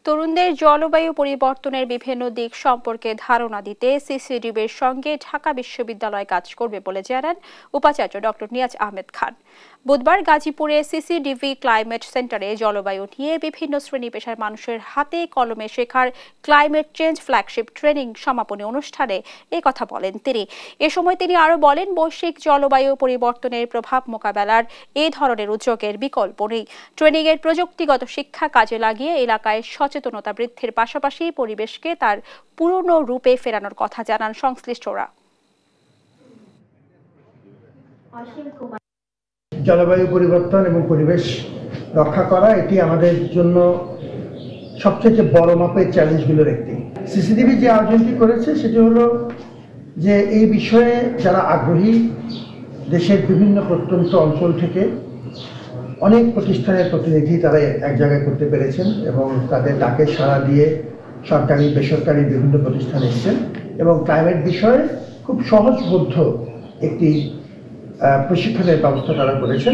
তরুণদের জলবায়ু পরিবর্তনের বিভিন্ন দিক সম্পর্কে ধারণা দিতে সিসিডিবির সঙ্গে ঢাকা বিশ্ববিদ্যালয় কাজ করবে বলে জানান উপাচার্য ডক্টর নিয়াজ আহমেদ খান। বুধবার গাজীপুরে সিসিডিবি ক্লাইমেট সেন্টারে জলবায়ু নিয়ে বিভিন্ন শ্রেণী পেশার মানুষের হাতে কলমে শেখার ক্লাইমেট চেঞ্জ ফ্ল্যাগশিপ ট্রেনিং সমাপনী অনুষ্ঠানে কথা বলেন তিনি। এ সময় তিনি আরও বলেন, বৈশ্বিক জলবায়ু পরিবর্তনের প্রভাব মোকাবেলার এই ধরনের উদ্যোগের বিকল্প নেই। ট্রেনিংয়ের প্রযুক্তিগত শিক্ষা কাজে লাগিয়ে এলাকায় সচেতনতা বৃদ্ধির পাশাপাশি পরিবেশকে তার পুরনো রূপে ফেরানোর কথা জানান সংশ্লিষ্টরা। জলবায়ু পরিবর্তন এবং পরিবেশ রক্ষা করা এটি আমাদের জন্য সবচেয়ে বড় মাপের চ্যালেঞ্জগুলোর একটি। সিসিডিবি যে আয়োজনটি করেছে সেটি হলো যে এই বিষয়ে যারা আগ্রহী দেশের বিভিন্ন প্রত্যন্ত অঞ্চল থেকে অনেক প্রতিষ্ঠানের প্রতিনিধি তারা এক জায়গায় করতে পেরেছেন এবং তাদের ডাকে সাড়া দিয়ে সরকারি বেসরকারি বিভিন্ন প্রতিষ্ঠান এসেছেন এবং ক্লাইমেট বিষয়ে খুব সহজবোধ্য একটি প্রশিক্ষণের ব্যবস্থা তারা করেছেন।